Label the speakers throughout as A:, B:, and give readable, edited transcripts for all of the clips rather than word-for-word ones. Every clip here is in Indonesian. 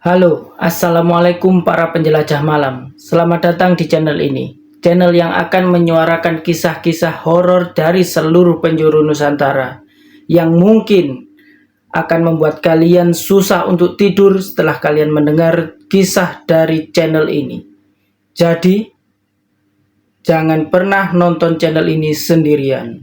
A: Halo, Assalamualaikum para penjelajah malam. Selamat datang di channel ini. Channel yang akan menyuarakan kisah-kisah horor dari seluruh penjuru Nusantara yang mungkin akan membuat kalian susah untuk tidur setelah kalian mendengar kisah dari channel ini. Jadi, jangan pernah nonton channel ini sendirian.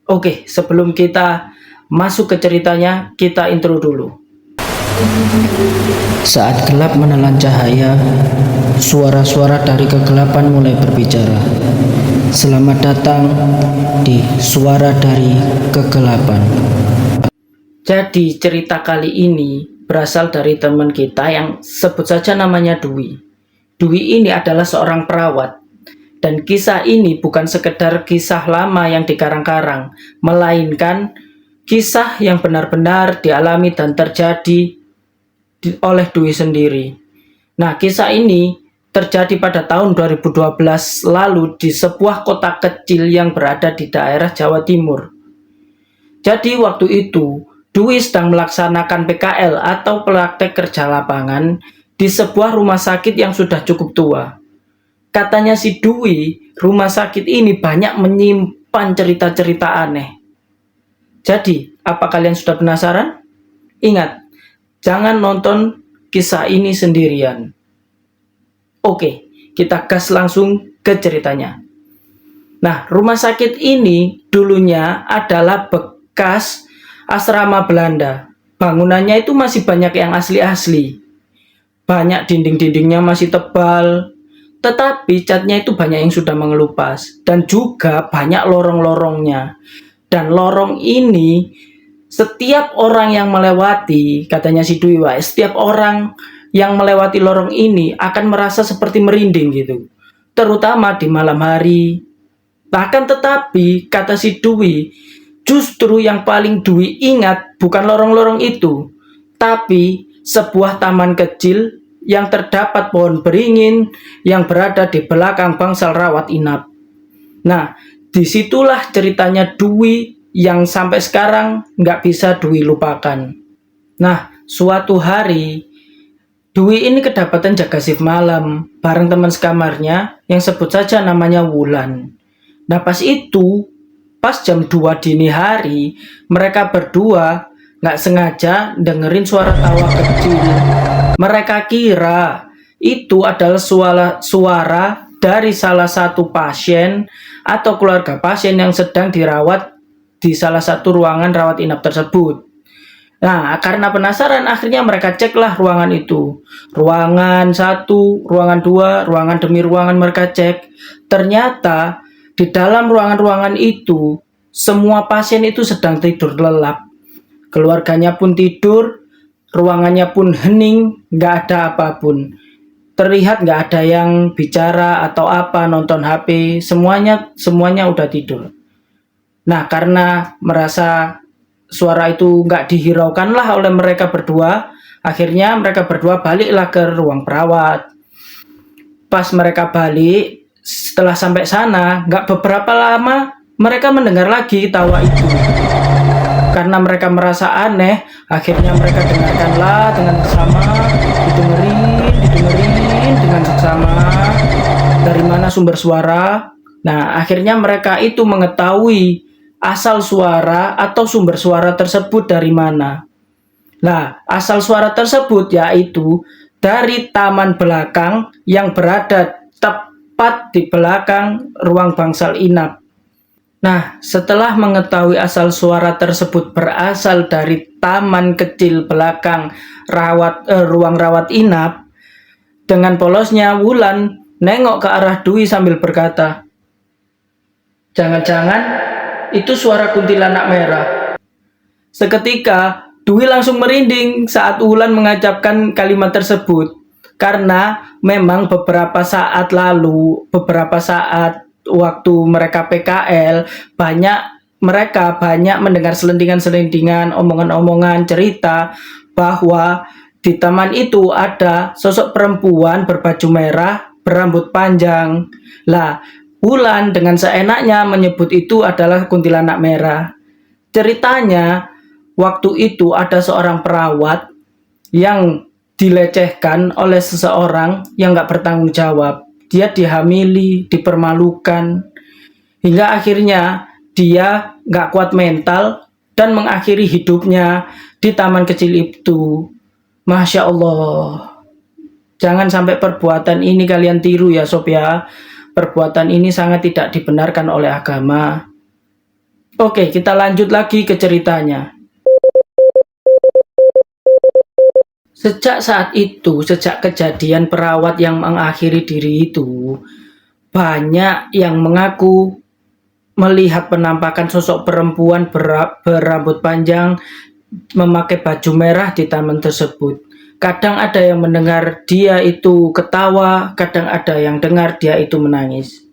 A: Oke, sebelum kita masuk ke ceritanya, kita intro dulu. Saat gelap menelan cahaya, suara-suara dari kegelapan mulai berbicara. Selamat datang di Suara dari Kegelapan. Jadi cerita kali ini berasal dari teman kita yang sebut saja namanya Dwi. Dwi ini adalah seorang perawat. Dan kisah ini bukan sekedar kisah lama yang dikarang-karang, melainkan kisah yang benar-benar dialami dan terjadi oleh Dwi sendiri. Nah, kisah ini terjadi pada tahun 2012 lalu di sebuah kota kecil yang berada di daerah Jawa Timur. Jadi waktu itu, Dwi sedang melaksanakan PKL atau praktek kerja lapangan di sebuah rumah sakit yang sudah cukup tua. Katanya si Dwi, rumah sakit ini banyak menyimpan cerita-cerita aneh. Jadi, apa kalian sudah penasaran? Ingat, jangan nonton kisah ini sendirian. Oke, kita gas langsung ke ceritanya. Nah, rumah sakit ini dulunya adalah bekas asrama Belanda. Bangunannya itu masih banyak yang asli-asli. Banyak dinding-dindingnya masih tebal, tetapi catnya itu banyak yang sudah mengelupas. Dan juga banyak lorong-lorongnya. Dan lorong ini setiap orang yang melewati, katanya si Dwi, setiap orang yang melewati lorong ini akan merasa seperti merinding gitu. Terutama di malam hari. Bahkan tetapi, kata si Dwi, justru yang paling Dwi ingat bukan lorong-lorong itu, tapi sebuah taman kecil yang terdapat pohon beringin yang berada di belakang bangsal rawat inap. Nah, disitulah ceritanya Dwi yang sampai sekarang nggak bisa Dwi lupakan. Nah, suatu hari Dwi ini kedapatan jaga shift malam bareng teman sekamarnya yang sebut saja namanya Wulan. Nah, pas jam 2 dini hari, mereka berdua nggak sengaja dengerin suara tawa kecil. Mereka kira itu adalah suara dari salah satu pasien atau keluarga pasien yang sedang dirawat di salah satu ruangan rawat inap tersebut. Nah, karena penasaran akhirnya mereka ceklah ruangan itu. Ruangan 1, ruangan 2, ruangan demi ruangan mereka cek. Ternyata di dalam ruangan-ruangan itu semua pasien itu sedang tidur lelap. Keluarganya pun tidur, ruangannya pun hening, nggak ada apapun. Terlihat nggak ada yang bicara atau apa, nonton HP, semuanya udah tidur. Nah, karena merasa suara itu nggak dihiraukan lah oleh mereka berdua, akhirnya mereka berdua baliklah ke ruang perawat. Pas mereka balik, setelah sampai sana, nggak beberapa lama, mereka mendengar lagi tawa itu. Karena mereka merasa aneh, akhirnya mereka dengarkanlah dengan seksama, didengerin dengan seksama, dari mana sumber suara. Nah, akhirnya mereka itu mengetahui asal suara atau sumber suara tersebut dari mana. Nah, asal suara tersebut yaitu dari taman belakang yang berada tepat di belakang ruang bangsal inap. Nah, setelah mengetahui asal suara tersebut berasal dari taman kecil belakang ruang rawat inap, dengan polosnya Wulan nengok ke arah Dwi sambil berkata, "Jangan-jangan itu suara kuntilanak merah." Seketika Dwi langsung merinding saat Wulan mengucapkan kalimat tersebut. Karena memang beberapa saat waktu mereka PKL, mereka banyak mendengar selentingan-selentingan, omongan-omongan, cerita bahwa di taman itu ada sosok perempuan berbaju merah, berambut panjang. Lah, Wulan dengan seenaknya menyebut itu adalah kuntilanak merah. Ceritanya, waktu itu ada seorang perawat yang dilecehkan oleh seseorang yang nggak bertanggung jawab. Dia dihamili, dipermalukan, hingga akhirnya dia nggak kuat mental dan mengakhiri hidupnya di taman kecil itu. Masya Allah. Jangan sampai perbuatan ini kalian tiru ya sob ya. Perbuatan ini sangat tidak dibenarkan oleh agama. Oke, kita lanjut lagi ke ceritanya. Sejak saat itu, sejak kejadian perawat yang mengakhiri diri itu, banyak yang mengaku melihat penampakan sosok perempuan berambut panjang memakai baju merah di taman tersebut. Kadang ada yang mendengar dia itu ketawa, kadang ada yang dengar dia itu menangis.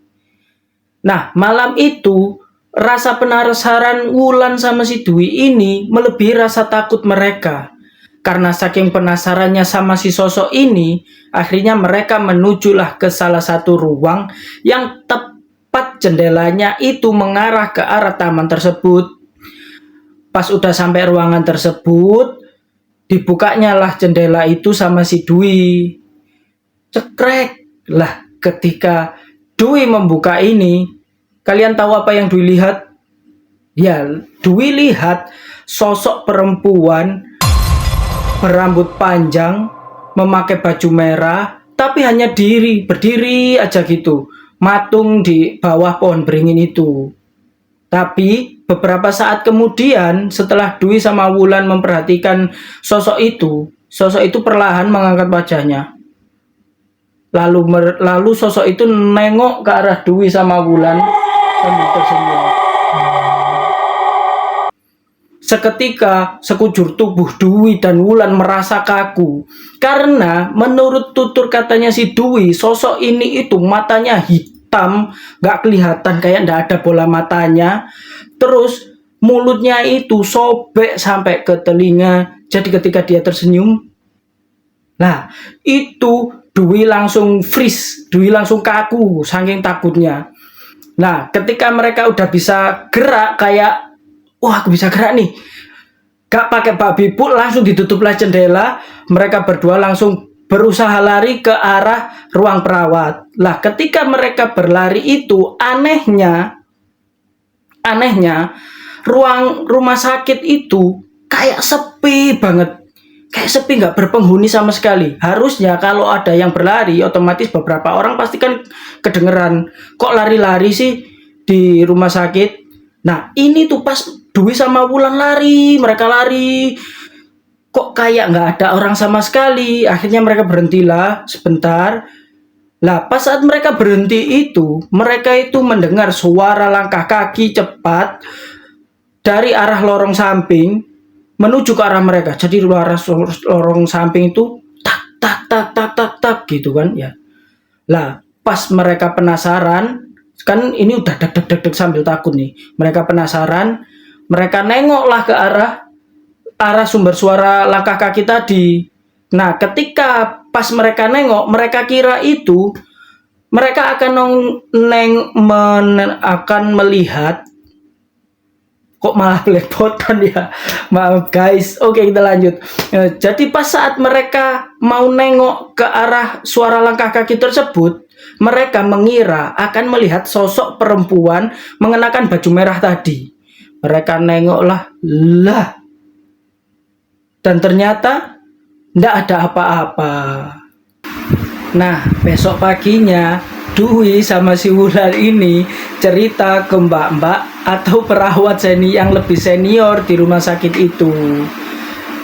A: Nah, malam itu rasa penasaran Wulan sama si Dwi ini melebihi rasa takut mereka. Karena saking penasarannya sama si sosok ini, akhirnya mereka menujulah ke salah satu ruang yang tepat jendelanya itu mengarah ke arah taman tersebut. Pas udah sampai ruangan tersebut, dibukanya lah jendela itu sama si Dwi. Cekrek lah, ketika Dwi membuka ini, kalian tahu apa yang Dwi lihat? Ya, Dwi lihat sosok perempuan berambut panjang, memakai baju merah, tapi hanya berdiri aja gitu, matung di bawah pohon beringin itu. Tapi beberapa saat kemudian, setelah Dwi sama Wulan memperhatikan sosok itu perlahan mengangkat wajahnya. Lalu sosok itu nengok ke arah Dwi sama Wulan sambil tersenyum. Seketika sekujur tubuh Dwi dan Wulan merasa kaku. Karena menurut tutur katanya si Dwi, sosok ini itu matanya hitam, gak kelihatan, kayak gak ada bola matanya. Terus mulutnya itu sobek sampai ke telinga. Jadi ketika dia tersenyum, nah itu Dwi langsung freeze, Dwi langsung kaku saking takutnya. Nah ketika mereka udah bisa gerak, kayak wah aku bisa gerak nih, gak pakai babi pun, langsung ditutuplah jendela. Mereka berdua langsung berusaha lari ke arah ruang perawat. Lah ketika mereka berlari itu, anehnya ruang rumah sakit itu kayak sepi banget, kayak sepi, nggak berpenghuni sama sekali. Harusnya kalau ada yang berlari, otomatis beberapa orang pasti kan kedengeran, kok lari-lari sih di rumah sakit. Nah ini tuh pas Dwi sama Wulan lari, mereka lari, kok kayak nggak ada orang sama sekali. Akhirnya mereka berhentilah sebentar. Lah pas saat mereka berhenti itu, mereka itu mendengar suara langkah kaki cepat dari arah lorong samping menuju ke arah mereka. Jadi arah lorong samping itu tak tak tak tak tak tak gitu kan ya. Lah pas mereka penasaran, kan ini udah deg sambil takut nih. Mereka penasaran, mereka nengoklah ke arah sumber suara langkah kaki tadi. Nah, ketika pas mereka nengok, mereka kira itu mereka akan melihat, kok malah belepotan ya. Maaf guys. Oke, kita lanjut. Jadi pas saat mereka mau nengok ke arah suara langkah kaki tersebut, mereka mengira akan melihat sosok perempuan mengenakan baju merah tadi. Mereka nengoklah, dan ternyata tidak ada apa-apa. Nah, besok paginya Dwi sama si Wulan ini cerita ke mbak-mbak atau perawat yang lebih senior di rumah sakit itu.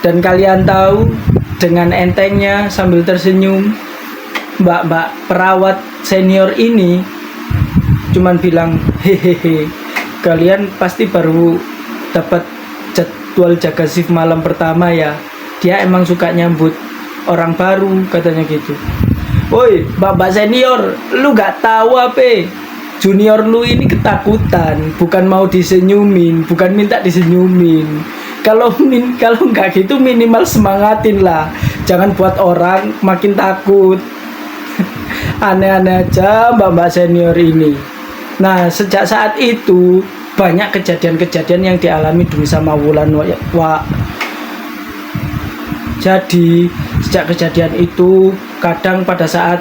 A: Dan kalian tahu, dengan entengnya sambil tersenyum, mbak-mbak perawat senior ini cuman bilang, hehehe, kalian pasti baru dapat jadwal jaga shift malam pertama ya. Dia emang suka nyambut orang baru, katanya gitu. Woi, mbak senior, lu gak tahu apa? Junior lu ini ketakutan, bukan mau disenyumin, bukan minta disenyumin. Kalau nggak gitu minimal semangatin lah. Jangan buat orang makin takut. Aneh-aneh aja mbak senior ini. Nah, sejak saat itu banyak kejadian-kejadian yang dialami Dwi sama Wulan. Jadi sejak kejadian itu kadang pada saat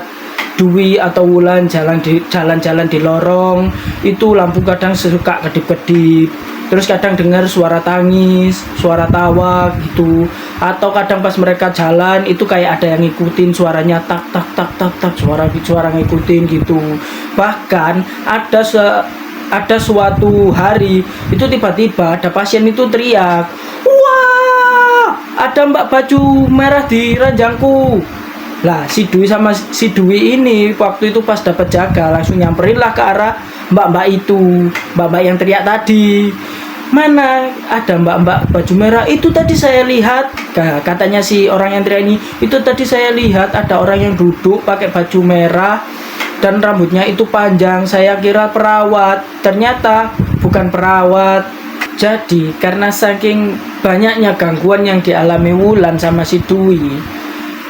A: Dwi atau Wulan jalan-jalan di lorong itu lampu kadang suka kedip-kedip, terus kadang dengar suara tangis, suara tawa gitu, atau kadang pas mereka jalan itu kayak ada yang ngikutin suaranya tak tak tak tak tak, suara ngikutin gitu. Bahkan ada suatu hari itu tiba-tiba ada pasien itu teriak, wah ada mbak baju merah di ranjangku. Lah si Dwi ini waktu itu pas dapat jaga langsung nyamperin lah ke arah mbak-mbak itu, mbak-mbak yang teriak tadi. Mana ada mbak-mbak baju merah itu tadi saya lihat, katanya si orang yang teriak ini, itu tadi saya lihat ada orang yang duduk pakai baju merah dan rambutnya itu panjang, saya kira perawat, ternyata bukan perawat. Jadi karena saking banyaknya gangguan yang dialami Wulan sama si Dwi,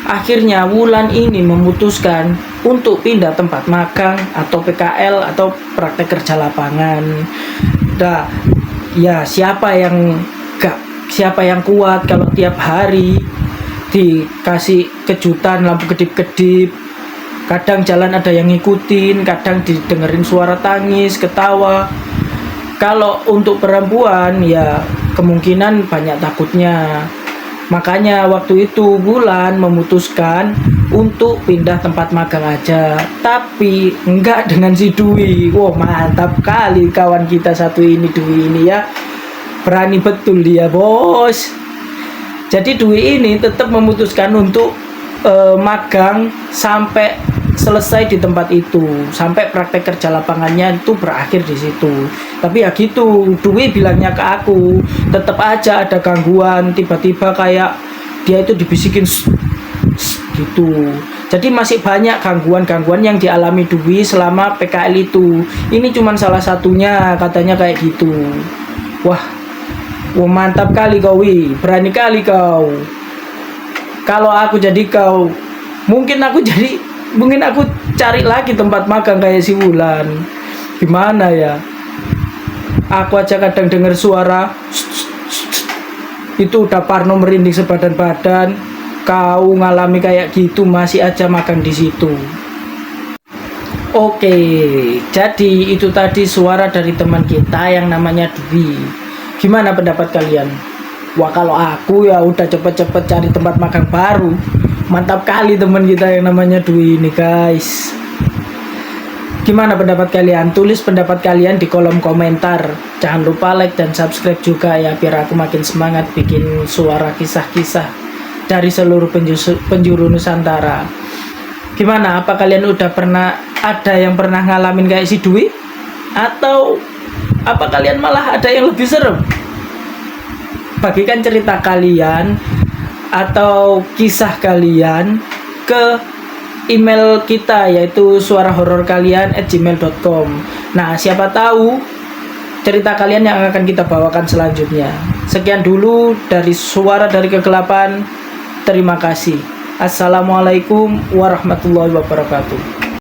A: akhirnya Wulan ini memutuskan untuk pindah tempat magang atau PKL atau praktek kerja lapangan. Nah, ya siapa yang kuat kalau tiap hari dikasih kejutan lampu kedip-kedip, kadang jalan ada yang ngikutin, kadang didengerin suara tangis, ketawa. Kalau untuk perempuan ya kemungkinan banyak takutnya. Makanya waktu itu Wulan memutuskan untuk pindah tempat magang aja, tapi enggak dengan si Dwi. Wow, mantap kali kawan kita satu ini, Dwi ini ya, berani betul dia bos. Jadi Dwi ini tetap memutuskan untuk magang sampai selesai di tempat itu, sampai praktek kerja lapangannya itu berakhir di situ. Tapi ya gitu, Dwi bilangnya ke aku, tetap aja ada gangguan, tiba-tiba kayak dia itu dibisikin gitu. Jadi masih banyak gangguan-gangguan yang dialami Dwi selama PKL itu. Ini cuma salah satunya, katanya kayak gitu. Wah mantap kali kau, berani kali kau. Kalau aku jadi kau, mungkin aku cari lagi tempat magang kayak si Wulan. Gimana ya? Aku aja kadang dengar suara itu udah parno merinding sebadan badan. Kau ngalami kayak gitu masih aja magang di situ. Oke, jadi itu tadi suara dari teman kita yang namanya Dwi. Gimana pendapat kalian? Wah, kalau aku ya udah cepet-cepet cari tempat magang baru. Mantap kali teman kita yang namanya Dwi ini guys. Gimana pendapat kalian? Tulis pendapat kalian di kolom komentar. Jangan lupa like dan subscribe juga ya, biar aku makin semangat bikin suara kisah-kisah dari seluruh penjuru Nusantara. Gimana? Apa kalian ada yang pernah ngalamin kayak si Dwi? Atau apa kalian malah ada yang lebih serem? Bagikan cerita kalian atau kisah kalian ke email kita, yaitu suarahororkalian@gmail.com. Nah, siapa tahu cerita kalian yang akan kita bawakan selanjutnya. Sekian dulu dari Suara dari Kegelapan. Terima kasih. Assalamualaikum warahmatullahi wabarakatuh.